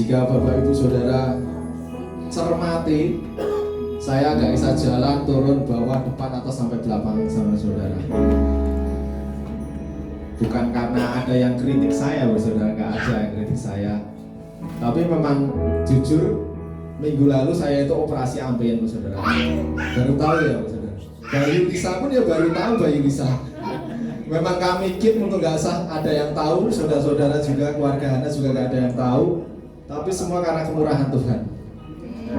Jika Bapak Ibu Saudara cermati, saya nggak bisa jalan, turun, bawah, depan, atas, sampai belakang sama saudara. Bukan karena ada yang kritik saya, saudara, nggak ada yang kritik saya. Tapi memang jujur, minggu lalu saya itu operasi ambien, saudara. Baru tahu ya, saudara. Bayu Lisa pun ya baru tahu Bayu Lisa. Memang kami keep untuk nggak sah ada yang tahu, saudara-saudara juga, keluarga Hana juga nggak ada yang tahu. Tapi semua karena kemurahan Tuhan.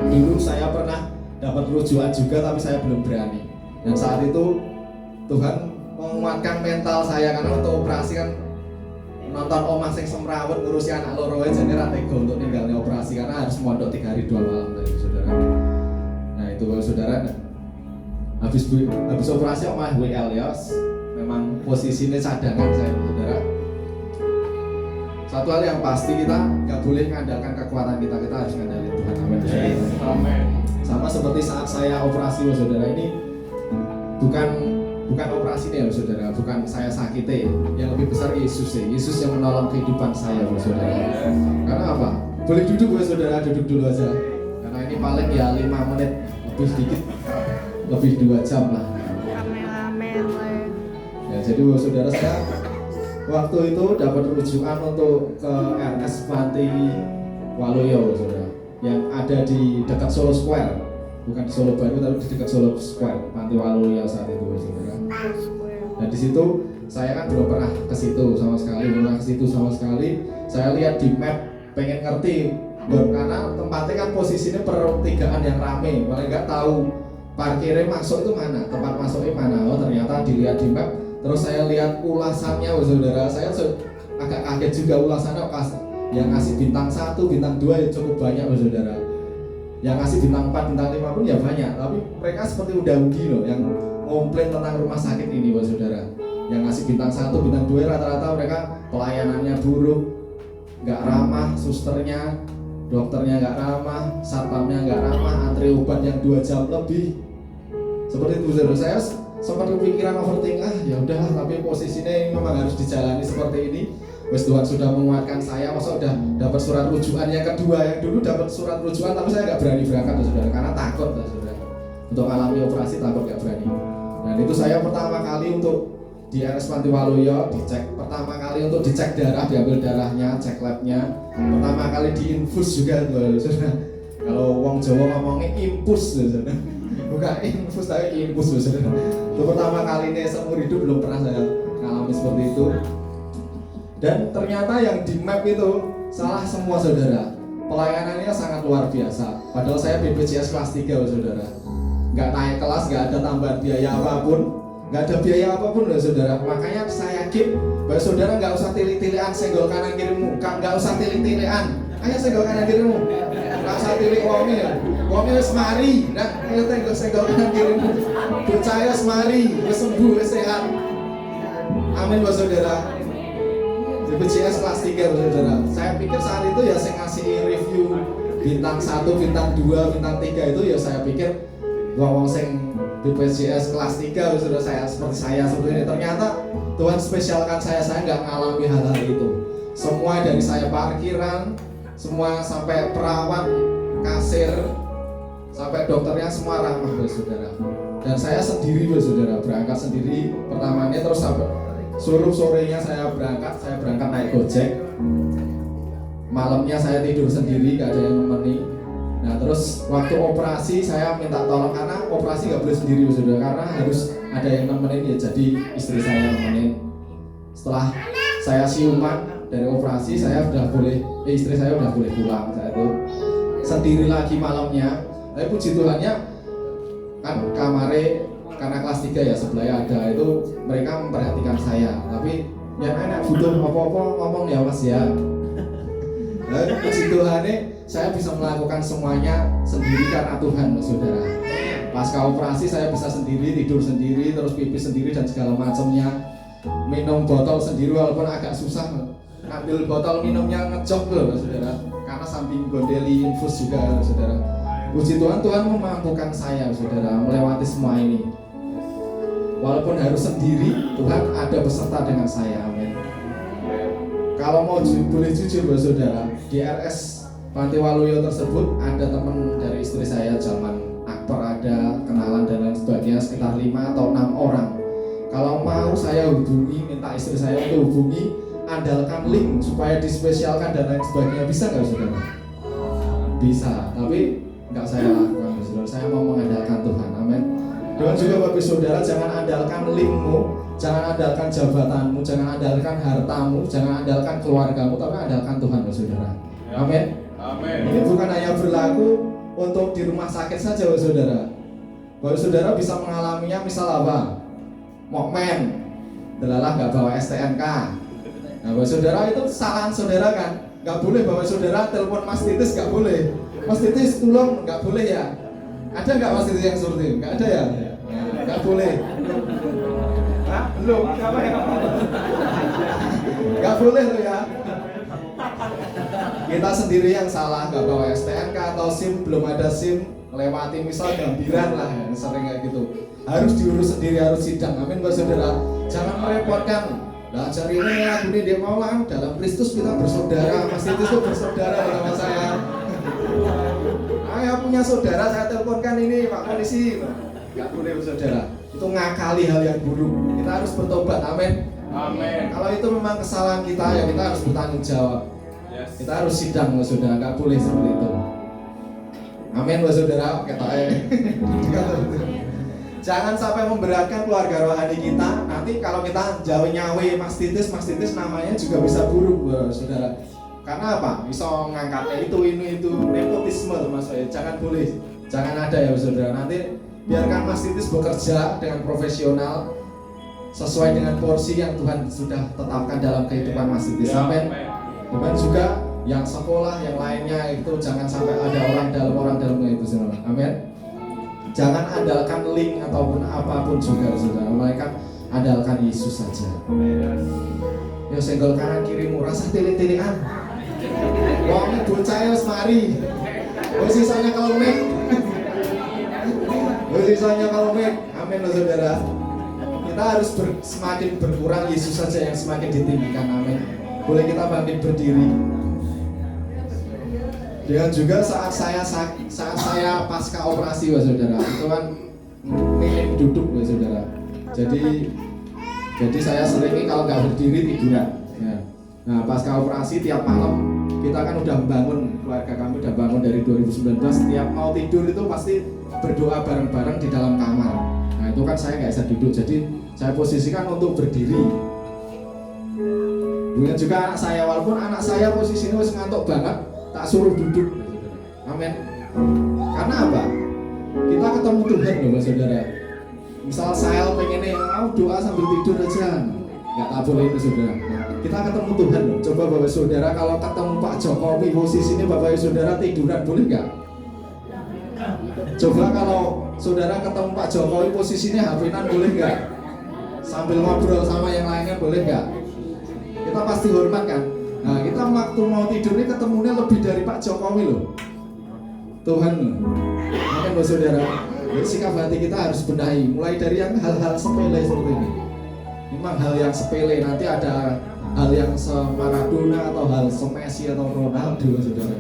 Dulu saya pernah dapat rujukan juga, tapi saya belum berani. Dan saat itu Tuhan menguatkan mental saya, karena untuk operasi kan nonton omah sing semrawut ngurusi anak loro aja jadi ra tega untuk ninggalnya operasi, karena harus mondok 3 hari 2 malam dari saudara. Nah itu saudara, habis operasi omah WL ya, memang posisinya cadangan saya saudara. Satu hal yang pasti, kita nggak boleh mengandalkan kekuatan kita harus mengandalkan Tuhan. Amin. Sama seperti saat saya operasi saudara, ini bukan operasi nih saudara, bukan saya sakit, yang lebih besar Yesus Yesus yang menolong kehidupan saya saudara. Karena apa? Boleh duduk saudara, duduk dulu aja. Karena ini paling ya 5 menit lebih sedikit, lebih 2 jam lah. Ya jadi saudara, saya waktu itu dapat rujukan untuk ke RS Panti Waluyo saudara, yang ada di dekat Solo Square, bukan di Solo Baru tapi di dekat Solo Square, Panti Waluyo saat itu saudara. Dan di situ saya kan belum pernah ke situ sama sekali, Saya lihat di map, pengen ngerti, karena tempatnya kan posisinya pertigaan yang rame, malah nggak tahu parkirnya masuk itu mana, tempat masuknya mana. Oh ternyata dilihat di map. Terus saya lihat ulasannya saudara, saya agak kaget juga ulasannya. Yang ngasih bintang 1, bintang 2 ya cukup banyak saudara. Yang ngasih bintang 4, bintang 5 pun ya banyak. Tapi mereka seperti udah rugi loh yang komplain tentang rumah sakit ini saudara. Yang ngasih bintang 1, bintang 2 rata-rata mereka pelayanannya buruk, nggak ramah, susternya, dokternya nggak ramah, satpamnya nggak ramah, antri obat yang 2 jam lebih. Seperti itu saudara. Saya sempat kepikiran overthinking, ya udahlah, tapi posisinya memang harus dijalani seperti ini. Wes Tuhan sudah menguatkan saya, masa udah dapat surat rujukan yang kedua. Yang dulu dapat surat rujukan tapi saya nggak berani berangkat saudara, karena takut saudara. Untuk alami operasi takut, nggak berani. Dan itu saya pertama kali untuk di RS Panti Waluyo dicek, pertama kali untuk dicek darah, diambil darahnya, cek labnya, pertama kali diinfus juga saudara. Kalau wong Jawa ngomongnya impus saudara. Bukan infus tapi infus saudara. Itu pertama kali ini seumur hidup, belum pernah saya mengalami seperti itu. Dan ternyata yang di map itu salah semua saudara. Pelayanannya sangat luar biasa. Padahal saya BPJS kelas 3 saudara. Nggak naik kelas, nggak ada tambahan biaya apapun, nggak ada biaya apapun saudara. Makanya saya yakin bahwa saudara nggak usah tilik-tilikan senggol kanan kirimu, nggak usah tilik-tilikan. Ayo senggol kanan kirimu, nggak usah tilik wongnya semari, nah ayo senggol kanan kirimu. Percaya semari, sembuh, sehat. Amin saudara. BPJS kelas 3 saudara. Saya pikir saat itu ya saya ngasih review bintang 1, bintang 2, bintang 3 itu ya saya pikir wong sing BPJS kelas 3 saudara, saya seperti ini. Ternyata Tuhan spesialkan saya nggak mengalami hal-hal itu. Semua dari saya parkiran, semua sampai perawat, kasir, sampai dokternya semua ramah saudara. Dan saya sendiri saudara, berangkat sendiri pertamanya, terus sampai suruh sorenya saya berangkat naik Gojek. Malamnya saya tidur sendiri, gak ada yang nemeni. Nah terus waktu operasi saya minta tolong, karena operasi gak boleh sendiri saudara, karena harus ada yang nemenin, ya jadi istri saya nemenin. Setelah saya siuman dari operasi, istri saya udah boleh pulang. Saya itu sendiri lagi malamnya. Tapi puji Tuhannya kan kamare, karena kelas 3 ya sebelahnya ada, itu mereka memperhatikan saya. Tapi yang enak butuh apa-apa ngomong ya mas ya. Nah, puji Tuhan saya bisa melakukan semuanya sendiri karena Tuhan saudara. Pasca operasi saya bisa sendiri, tidur sendiri, terus pipis sendiri dan segala macamnya. Minum botol sendiri walaupun agak susah. Ambil botol minumnya ngejok loh saudara, karena samping gondeli infus juga saudara. Puji Tuhan, Tuhan memampukan saya saudara melewati semua ini. Walaupun harus sendiri, Tuhan ada beserta dengan saya, amin. Kalau mau boleh jujur saudara, di RS Panti Waluyo tersebut ada teman dari istri saya zaman aktor, ada kenalan dan lain sebagainya, sekitar 5 atau 6 orang. Kalau mau saya hubungi, minta istri saya untuk hubungi, andalkan link supaya dispesialkan dan lain sebagainya, bisa nggak saudara? Bisa, tapi nggak saya lakukan saudara. Saya mau mengandalkan Tuhan, amin. Dan juga bagi saudara, jangan andalkan linkmu, jangan andalkan jabatanmu, jangan andalkan hartamu, jangan andalkan keluargamu, tapi andalkan Tuhan saudara, amin. Amin. Ini bukan hanya berlaku untuk di rumah sakit saja saudara. Bahwa saudara bisa mengalaminya, misal apa? Mokmen, delalah nggak bawa STNK. Nah, bahwa saudara itu kesalahan saudara kan? Nggak boleh bahwa saudara telepon Mas Titis, nggak boleh. Mas Titis tolong, nggak boleh ya? Ada nggak Mas Titis yang seperti itu? Nggak ada ya? Nggak boleh. Hah? Belum? Siapa yang nggak boleh tuh ya? Kita sendiri yang salah, nggak bawa STNK atau SIM, belum ada SIM, melewati misal gambiran lah, ya, sering kayak gitu. Harus diurus sendiri, harus sidang, amin Bapak Saudara. Jangan merepotkan. Nah, cari ini lagu ini dia mau lah, dalam Kristus kita bersaudara. Mas itu tuh bersaudara sama saya. Saya punya saudara, saya teleponkan ini Pak Polisi. Nggak boleh saudara. Itu ngakali hal yang buruk. Kita harus bertobat, amin. Amin. Kalau itu memang kesalahan kita, ya kita harus bertanggung jawab. Kita harus sidang Bapak Saudara, nggak boleh seperti itu. Amin Bapak Saudara, kata jangan sampai memberatkan keluarga rohani kita. Nanti kalau kita jauh nyawe Mas Titis namanya juga bisa buruk Bapak Saudara. Karena apa? Bisa ngangkatnya itu, nepotisme termasuk ya. Jangan boleh, jangan ada ya Bapak Saudara. Nanti biarkan Mas Titis bekerja dengan profesional sesuai dengan porsi yang Tuhan sudah tetapkan dalam kehidupan Mas Titis. Amin. Dan juga yang sekolah, yang lainnya itu jangan sampai ada orang dalamnya itu saudara. Amin. Jangan andalkan link ataupun apapun juga saudara. Melainkan andalkan Yesus saja. Ya senggol kanan kirimu, rasa tilik-tilikan. Wong bocah wis mari. Wis sisanya kalmek. Amin loh saudara. Kita harus semakin berkurang, Yesus saja yang semakin ditinggikan. Amin. Boleh kita bangkit berdiri. Dan juga saat saya pasca operasi Bapak Saudara, itu kan minim duduk Bapak Saudara. Jadi saya sering kalau nggak berdiri tiduran. Ya. Nah pasca operasi tiap malam kita kan udah membangun, keluarga kami udah bangun dari 2019. Tiap mau tidur itu pasti berdoa bareng-bareng di dalam kamar. Nah itu kan saya nggak bisa duduk, jadi saya posisikan untuk berdiri. Kemudian juga anak saya, walaupun anak saya posisinya masih ngantuk banget, tak suruh duduk. Amin. Karena apa? Kita ketemu Tuhan loh Bapak Saudara. Misal saya pengennya mau doa sambil tidur aja, nggak tak boleh itu saudara. Kita ketemu Tuhan loh. Coba Bapak Saudara kalau ketemu Pak Jokowi posisinya Bapak Saudara tiduran boleh nggak? Coba kalau saudara ketemu Pak Jokowi posisinya HP-an boleh nggak? Sambil ngobrol sama yang lainnya boleh nggak? Kita pasti hormat kan? Nah kita waktu mau tidur ini ketemunya lebih dari Pak Jokowi loh. Tuhan loh. Mungkin Bapak Saudara, sikap hati kita harus benahi. Mulai dari yang hal-hal sepele seperti ini. Memang hal yang sepele, nanti ada hal yang se-Maradona atau hal se-Messi atau Ronaldo Saudara.